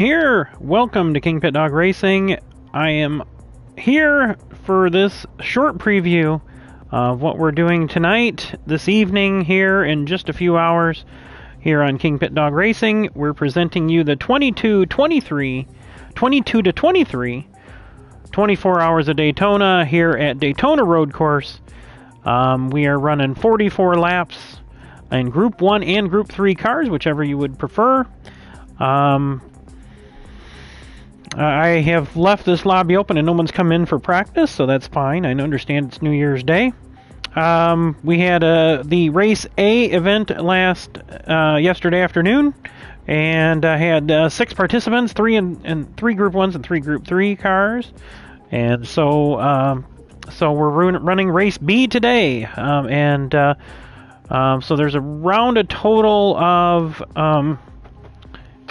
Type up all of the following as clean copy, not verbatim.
Here, welcome to KingPittdawg Racing. I am here for this short preview of what we're doing tonight, this evening, here in just a few hours. Here on KingPittdawg Racing, we're presenting you the 22 to 23, 24 hours of Daytona here at Daytona Road Course. We are running 44 laps in Group 1 and Group 3 cars, whichever you would prefer. I have left this lobby open and no one's come in for practice, so that's fine. I understand it's New Year's Day. We had the Race A event yesterday afternoon, and I had 6 participants, 3 Group 1s and 3 Group 3 cars. And so we're running Race B today, so there's around a total of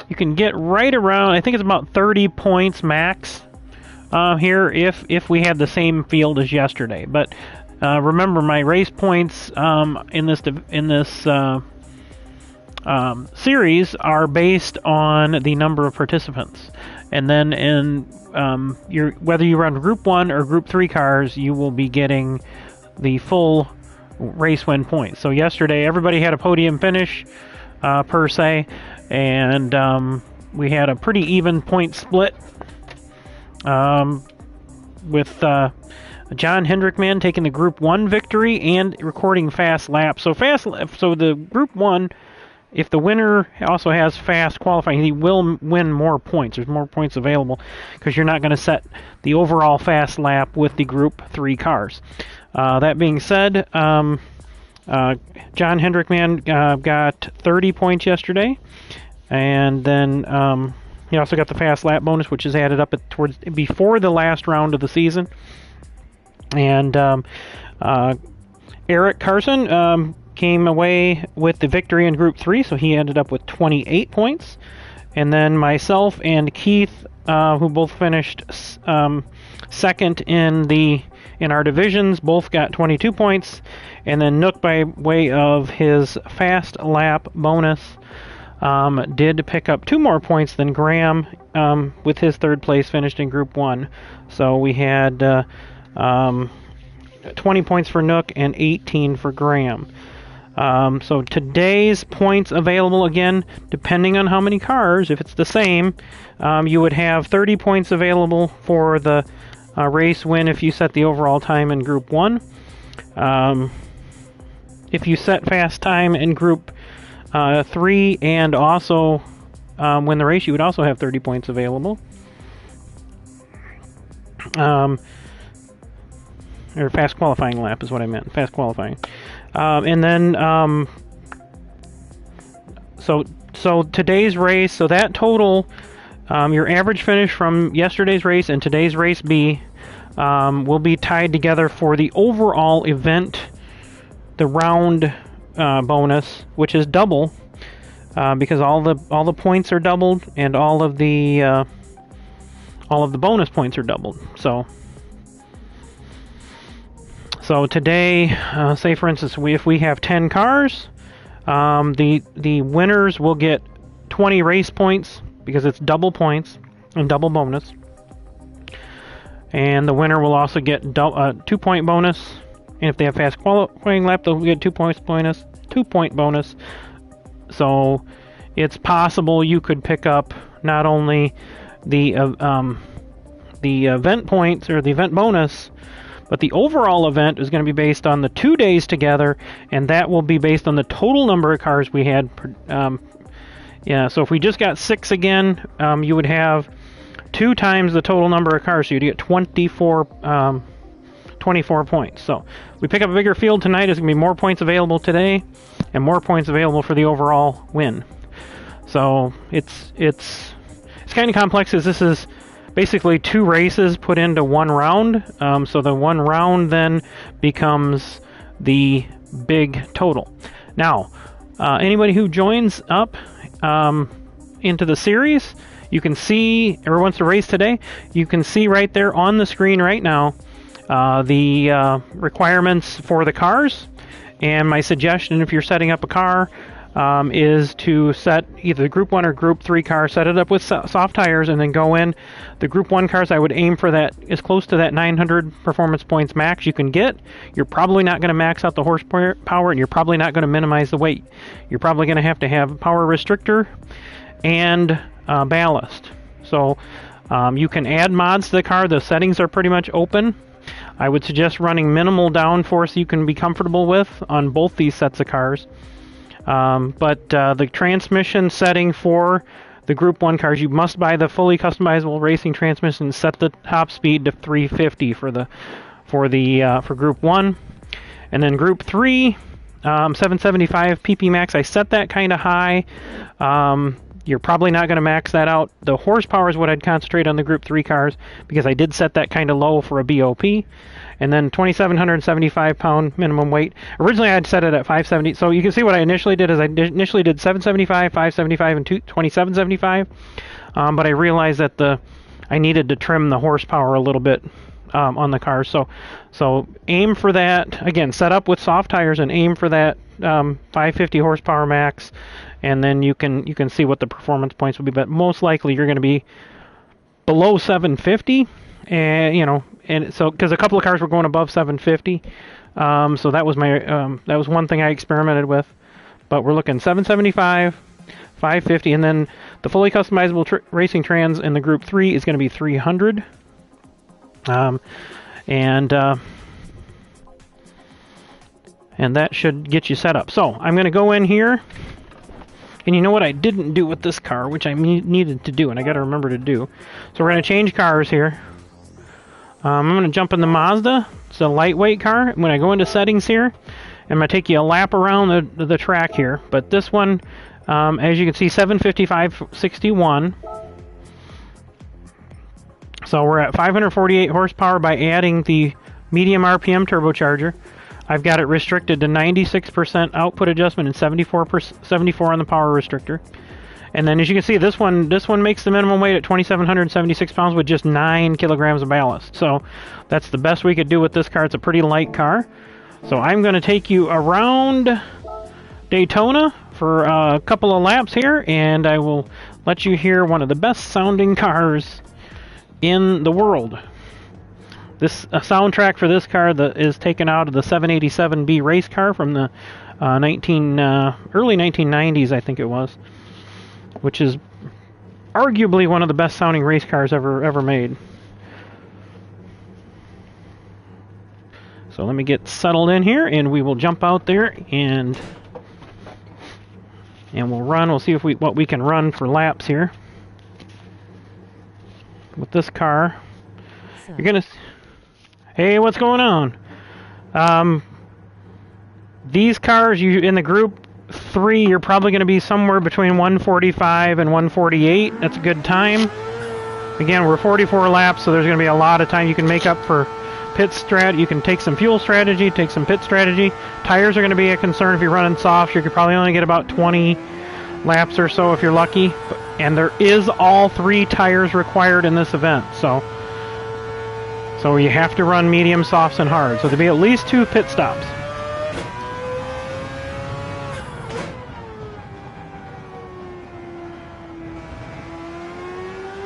you can get right around, I think it's about 30 points max here if we had the same field as yesterday. But remember, my race points in this series are based on the number of participants, and then whether you run Group 1 or Group 3 cars, you will be getting the full race win points. So yesterday, everybody had a podium finish per se, and we had a pretty even point split with John Hendrickman taking the Group 1 victory and recording fast laps. So the Group 1, if the winner also has fast qualifying, he will win more points. There's more points available because you're not going to set the overall fast lap with the Group 3 cars. That being said, John Hendrickman got 30 points yesterday, and then he also got the fast lap bonus, which is added up before the last round of the season. And Eric Carson came away with the victory in Group 3, so he ended up with 28 points. And then myself and Keith, who both finished second in our divisions, both got 22 points. And then Nook, by way of his fast lap bonus, did pick up 2 more points than Graham, with his third place finished in Group 1. So we had 20 points for Nook and 18 for Graham. So today's points available, again, depending on how many cars, if it's the same, you would have 30 points available for the race win if you set the overall time in Group 1. If you set fast time in Group 3 and also win the race, you would also have 30 points available. Or fast qualifying lap is what I meant. Fast qualifying. And then, so today's race, so that total, your average finish from yesterday's race and today's race B will be tied together for the overall event, the round bonus, which is double, because all the points are doubled and all of the bonus points are doubled. So today, say for instance, if we have 10 cars, the winners will get 20 race points because it's double points and double bonus. And the winner will also get 2-point bonus. And if they have fast qualifying lap, they'll get 2 points bonus, 2-point bonus. So it's possible you could pick up not only the event points or the event bonus, but the overall event is going to be based on the 2 days together, and that will be based on the total number of cars we had. So if we just got 6 again, you would have 2 times the total number of cars, so you'd get 24 points. So we pick up a bigger field tonight. There's going to be more points available today, and more points available for the overall win. So it's kind of complex, as this is basically 2 races put into 1 round. So the 1 round then becomes the big total. Now, anybody who joins up into the series, you can see, or wants to race today, you can see right there on the screen right now the requirements for the cars. And my suggestion, if you're setting up a car, is to set either the Group 1 or Group 3 car, set it up with soft tires, and then go in. The Group 1 cars, I would aim for that as close to that 900 performance points max you can get. You're probably not going to max out the horsepower, and you're probably not going to minimize the weight. You're probably going to have a power restrictor and ballast. So you can add mods to the car. The settings are pretty much open. I would suggest running minimal downforce you can be comfortable with on both these sets of cars. But the transmission setting for the Group 1 cars, you must buy the fully customizable racing transmission and set the top speed to 350 for Group 1. And then Group 3, 775 PP max, I set that kind of high. You're probably not going to max that out. The horsepower is what I'd concentrate on the Group 3 cars because I did set that kind of low for a BOP. And then 2,775 pound minimum weight. Originally, I'd set it at 570. So you can see what I initially did is I initially did 775, 575, and 2775. But I realized that I needed to trim the horsepower a little bit on the car. So aim for that. Again, set up with soft tires and aim for that 550 horsepower max. And then you can see what the performance points will be. But most likely you're going to be below 750. And so because a couple of cars were going above 750, so that was that was one thing I experimented with. But we're looking 775, 550, and then the fully customizable racing trans in the Group 3 is going to be 300. And that should get you set up. So I'm going to go in here. And you know what I didn't do with this car, which I needed to do, and I got to remember to do. So we're going to change cars here. I'm going to jump in the Mazda. It's a lightweight car. When I go into settings here, I'm going to take you a lap around the track here. But this one, as you can see, 755/61. So we're at 548 horsepower by adding the medium RPM turbocharger. I've got it restricted to 96% output adjustment and 74 on the power restrictor. And then as you can see, this one makes the minimum weight at 2,776 pounds with just 9 kilograms of ballast. So that's the best we could do with this car. It's a pretty light car. So I'm going to take you around Daytona for a couple of laps here, and I will let you hear one of the best sounding cars in the world. This soundtrack for this car is taken out of the 787B race car from the early 1990s, I think it was, which is arguably one of the best sounding race cars ever made. So let me get settled in here, and we will jump out there and we'll run. We'll see what we can run for laps here with this car. You're gonna. Hey, what's going on? These cars, in the Group 3, you're probably going to be somewhere between 145 and 148. That's a good time. Again, we're 44 laps, so there's going to be a lot of time you can make up for pit strat. You can take some fuel strategy, take some pit strategy. Tires are going to be a concern if you're running soft. You could probably only get about 20 laps or so if you're lucky. And there is all 3 tires required in this event, so you have to run medium, softs, and hard. So there'll be at least 2 pit stops.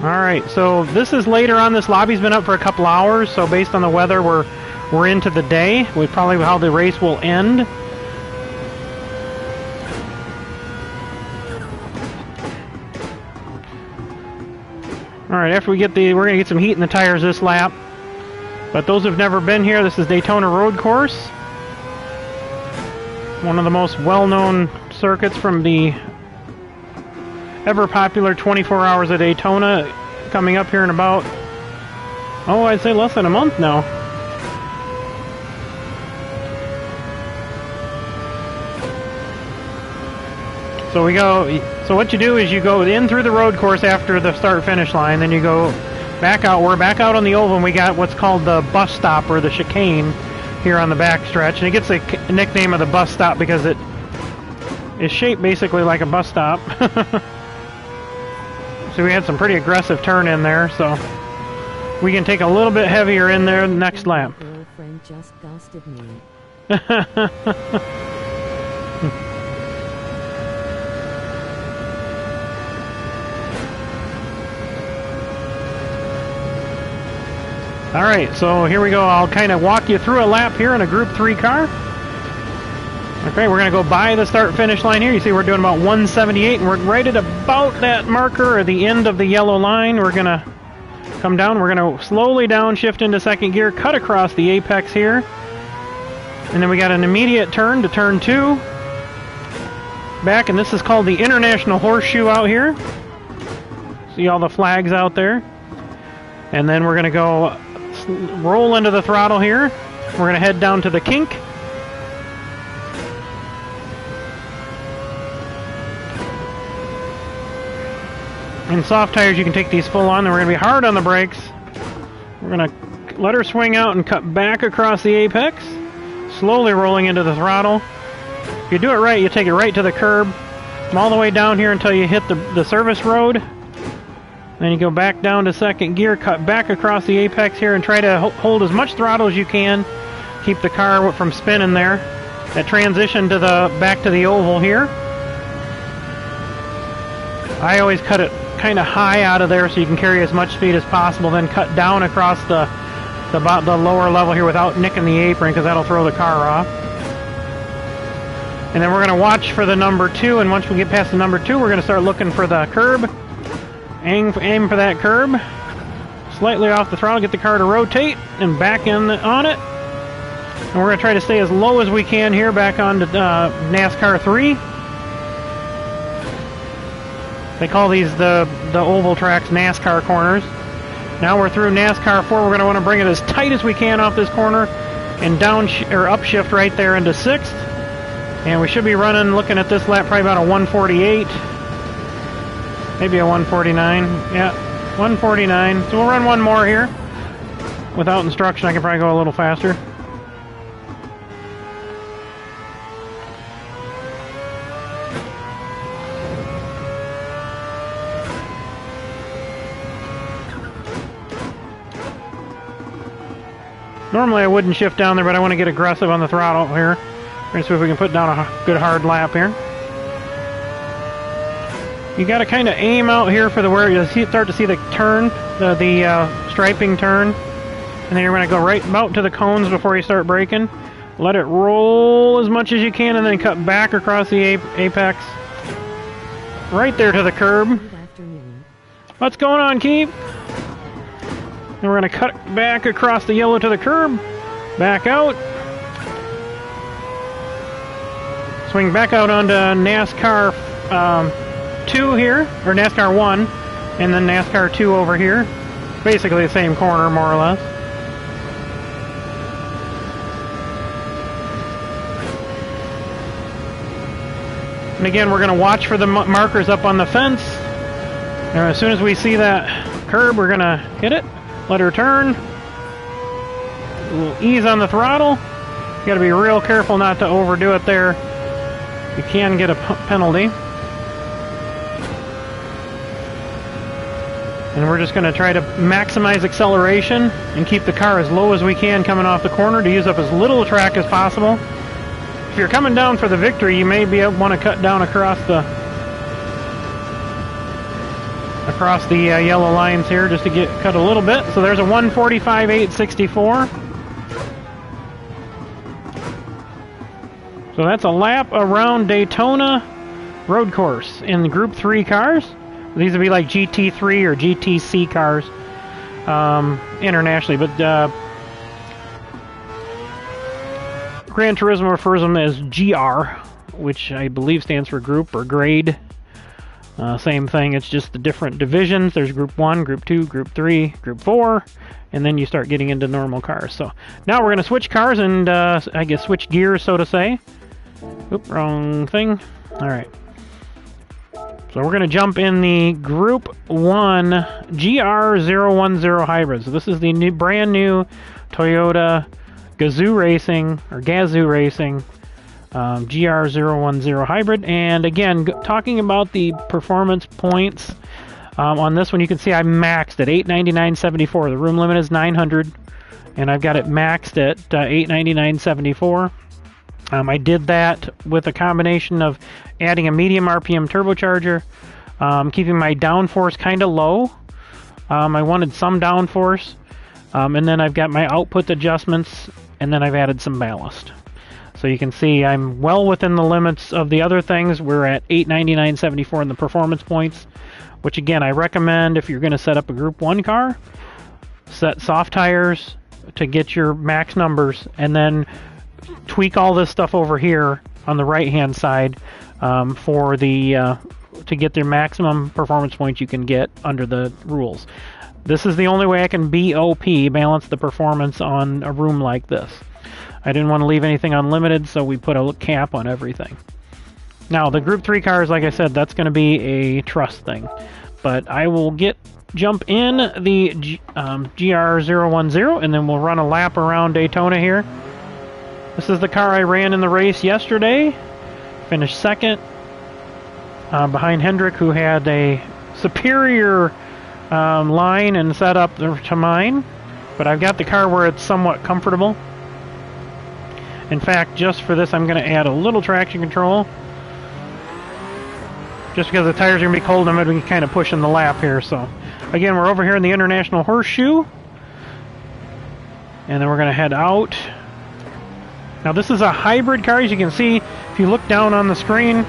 Alright, so this is later on. This lobby's been up for a couple hours, so based on the weather, we're into the day, with probably how the race will end. Alright, after we're going to get some heat in the tires this lap. But those who've never been here, this is Daytona Road Course. One of the most well-known circuits from the ever-popular 24 Hours of Daytona, coming up here in about, I'd say less than a month now. So what you do is you go in through the road course after the start-finish line, then you go back out. We're back out on the oval, and we got what's called the bus stop, or the chicane, here on the back stretch. And it gets a nickname of the bus stop because it is shaped basically like a bus stop. So we had some pretty aggressive turn in there, so we can take a little bit heavier in there next lap. My girlfriend just ghosted me. Alright, so here we go. I'll kind of walk you through a lap here in a Group 3 car. Okay, we're going to go by the start-finish line here. You see we're doing about 178, and we're right at about that marker, or the end of the yellow line. We're going to come down. We're going to slowly downshift into second gear, cut across the apex here. And then we got an immediate turn to turn 2. Back, and this is called the International Horseshoe out here. See all the flags out there. And then we're going to go roll into the throttle here. We're going to head down to the kink. In soft tires, you can take these full on, and we're going to be hard on the brakes. We're going to let her swing out and cut back across the apex, slowly rolling into the throttle. If you do it right, you take it right to the curb. Come all the way down here until you hit the service road. Then you go back down to second gear, cut back across the apex here, and try to hold as much throttle as you can. Keep the car from spinning there. That transition to back to the oval here. I always cut it kind of high out of there so you can carry as much speed as possible. Then cut down across the lower level here without nicking the apron, because that'll throw the car off. And then we're going to watch for the number 2, and once we get past the number 2, we're going to start looking for the curb. Aim for that curb. Slightly off the throttle, get the car to rotate, and back on it. And we're going to try to stay as low as we can here, back onto NASCAR 3. They call these the oval tracks NASCAR corners. Now we're through NASCAR 4. We're going to want to bring it as tight as we can off this corner, and upshift right there into 6th. And we should be looking at this lap, probably about a 148. Maybe a 149. Yeah, 149. So we'll run one more here. Without instruction, I can probably go a little faster. Normally I wouldn't shift down there, but I want to get aggressive on the throttle here. We're going to see if we can put down a good hard lap here. You got to kind of aim out here for where you start to see the turn, the striping turn. And then you're going to go right about to the cones before you start braking. Let it roll as much as you can, and then cut back across the apex. Right there to the curb. What's going on, Keith? And we're going to cut back across the yellow to the curb. Back out. Swing back out onto NASCAR 2 here, or NASCAR 1, and then NASCAR 2 over here. Basically the same corner, more or less. And again, we're going to watch for the markers up on the fence. And as soon as we see that curb, we're going to hit it. Let her turn. A little ease on the throttle. You got to be real careful not to overdo it there. You can get a penalty. And we're just going to try to maximize acceleration and keep the car as low as we can coming off the corner to use up as little track as possible. If you're coming down for the victory, you may want to cut down across the yellow lines here just to cut a little bit. So there's a 145.864. So that's a lap around Daytona road course in the Group 3 cars. These would be like GT3 or GTC cars internationally, but Gran Turismo refers them as GR, which I believe stands for group or grade. Same thing, it's just the different divisions. There's Group 1, Group 2, Group 3, Group 4, and then you start getting into normal cars. So now we're going to switch cars and I guess switch gears, so to say. Oop, wrong thing. Alright. So we're going to jump in the Group 1 GR010 hybrid. So this is the brand new Toyota Gazoo Racing GR010 hybrid. And again, talking about the performance points on this one, you can see I maxed at 899.74. The room limit is 900, and I've got it maxed at 899.74. I did that with a combination of adding a medium RPM turbocharger, keeping my downforce kind of low. I wanted some downforce, And then I've got my output adjustments, and then I've added some ballast. So you can see I'm well within the limits of the other things. We're at 899.74 in the performance points, which again, I recommend if you're going to set up a Group 1 car, set soft tires to get your max numbers, and then tweak all this stuff over here on the right-hand side for the to get their maximum performance points you can get under the rules. This is the only way I can BOP, balance the performance on a room like this. I didn't want to leave anything unlimited, so we put a cap on everything. Now, the Group 3 cars, like I said, that's going to be a trust thing. But I will jump in the GR010, and then we'll run a lap around Daytona here. This is the car I ran in the race yesterday. Finished second behind Hendrick, who had a superior line and setup to mine. But I've got the car where it's somewhat comfortable. In fact, just for this, I'm going to add a little traction control. Just because the tires are going to be cold, I'm going to be kind of pushing the lap here. So, again, we're over here in the International Horseshoe. And then we're going to head out. Now, this is a hybrid car. As you can see, if you look down on the screen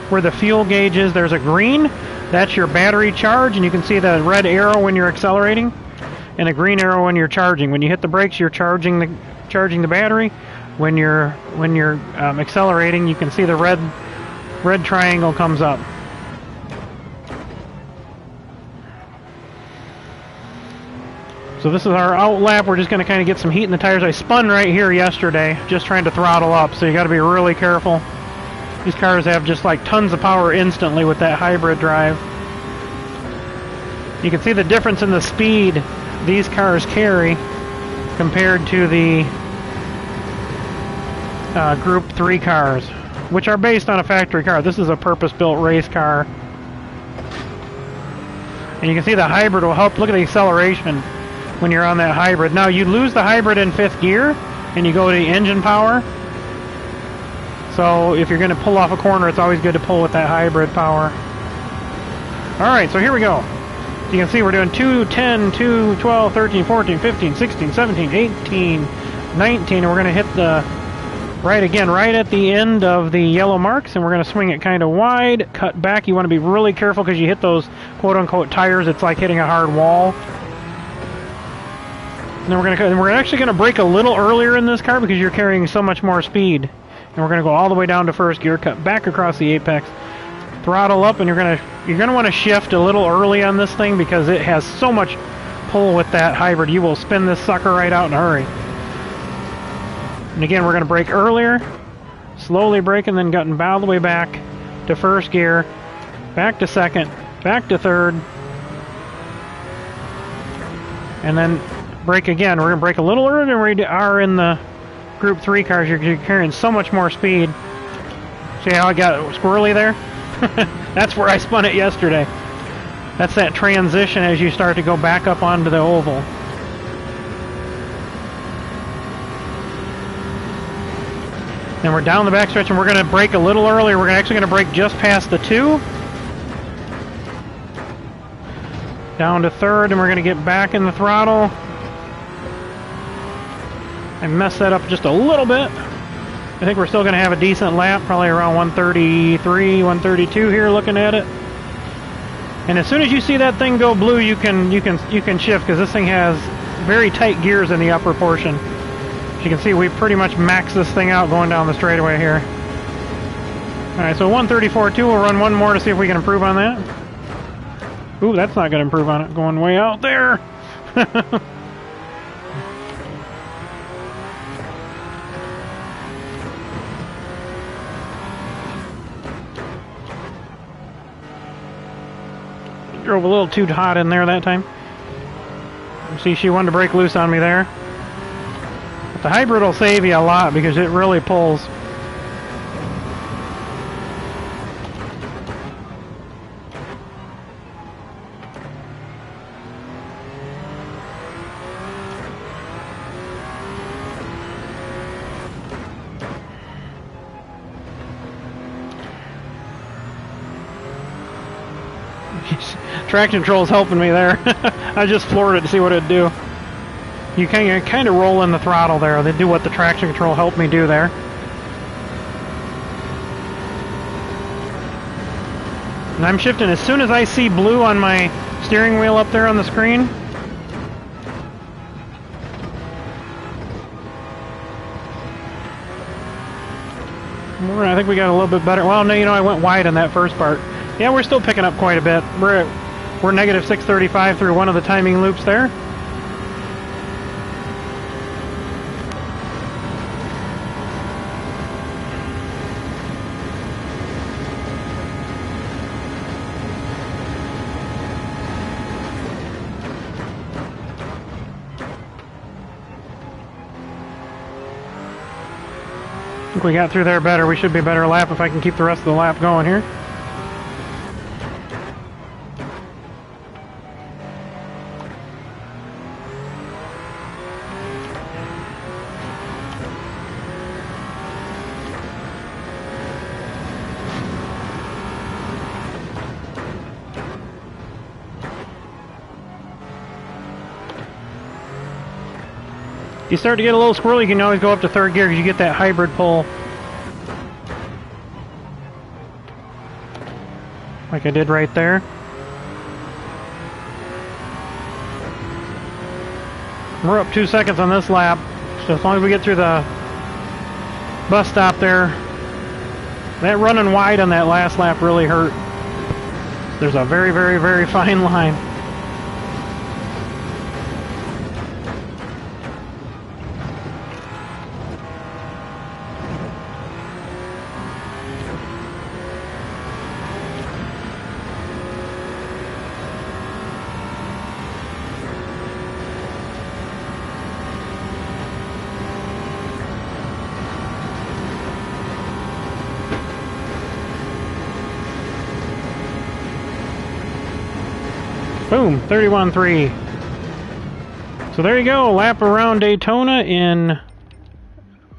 where the fuel gauge is, there's a green. That's your battery charge, and you can see the red arrow when you're accelerating and a green arrow when you're charging. When you hit the brakes, you're charging the battery. When you're accelerating, you can see the red triangle comes up. So this is our out lap. We're just going to kind of get some heat in the tires. I spun right here yesterday, just trying to throttle up, so you got to be really careful. These cars have just like tons of power instantly with that hybrid drive. You can see the difference in the speed these cars carry compared to the Group 3 cars, which are based on a factory car. This is a purpose-built race car. And you can see the hybrid will help. Look at the acceleration when you're on that hybrid. Now, you lose the hybrid in 5th gear, and you go to the engine power. So if you're going to pull off a corner, it's always good to pull with that hybrid power. Alright, so here we go. You can see we're doing 2, 10, 2, 12, 13, 14, 15, 16, 17, 18, 19, and we're going to hit the right at the end of the yellow marks, and we're going to swing it kind of wide, cut back. You want to be really careful because you hit those quote-unquote tires. It's like hitting a hard wall. And then we're actually going to brake a little earlier in this car because you're carrying so much more speed. And we're going to go all the way down to 1st gear, cut back across the apex, throttle up, and you're going to want to shift a little early on this thing because it has so much pull with that hybrid. You will spin this sucker right out in a hurry. And again, we're going to brake earlier, slowly braking, then cutting all the way back to 1st gear, back to 2nd, back to 3rd, and then brake again. We're going to brake a little earlier than we are in the Group 3 cars. You're carrying so much more speed. See how I got squirrely there? That's where I spun it yesterday. That's that transition as you start to go back up onto the oval. Then we're down the backstretch, and we're going to brake a little earlier. We're actually going to brake just past the 2. Down to 3rd, and we're going to get back in the throttle. I messed that up just a little bit. I think we're still going to have a decent lap, probably around 133, 132 here looking at it. And as soon as you see that thing go blue, you can shift, because this thing has very tight gears in the upper portion. As you can see, we pretty much maxed this thing out going down the straightaway here. Alright, so 134.2, we'll run one more to see if we can improve on that. Ooh, that's not going to improve on it, going way out there. Drove a little too hot in there that time. See, she wanted to break loose on me there. But the hybrid will save you a lot because it really pulls. Traction control's helping me there. I just floored it to see what it'd do. You kind of roll in the throttle there. They do what the traction control helped me do there. And I'm shifting as soon as I see blue on my steering wheel up there on the screen. I think we got a little bit better. Well, no, you know, I went wide on that first part. Yeah, we're still picking up quite a bit. We're negative 635 through one of the timing loops there. I think we got through there better. We should be a better lap if I can keep the rest of the lap going here. If you start to get a little squirrely, you can always go up to third gear because you get that hybrid pull. Like I did right there. We're up 2 seconds on this lap. So as long as we get through the bus stop there. That running wide on that last lap really hurt. There's a very, very, very fine line. Boom, 31.3. So there you go, lap around Daytona in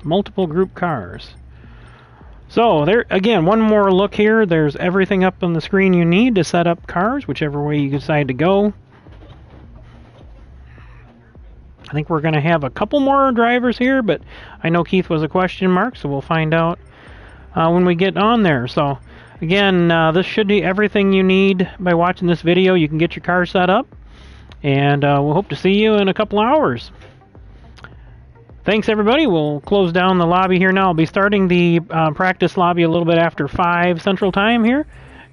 multiple group cars. So there, again, one more look here. There's everything up on the screen you need to set up cars, whichever way you decide to go. I think we're going to have a couple more drivers here, but I know Keith was a question mark, so we'll find out when we get on there. So again, this should be everything you need by watching this video. You can get your car set up, and we'll hope to see you in a couple hours. Thanks, everybody. We'll close down the lobby here now. I'll be starting the practice lobby a little bit after 5 Central Time here,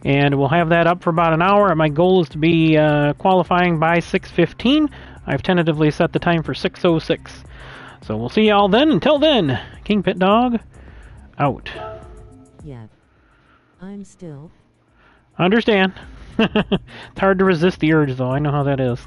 and we'll have that up for about an hour. My goal is to be qualifying by 6:15. I've tentatively set the time for 6:06. So we'll see y'all then. Until then, KingPittdawg, out. Yeah. I'm still. Understand. It's hard to resist the urge, though. I know how that is.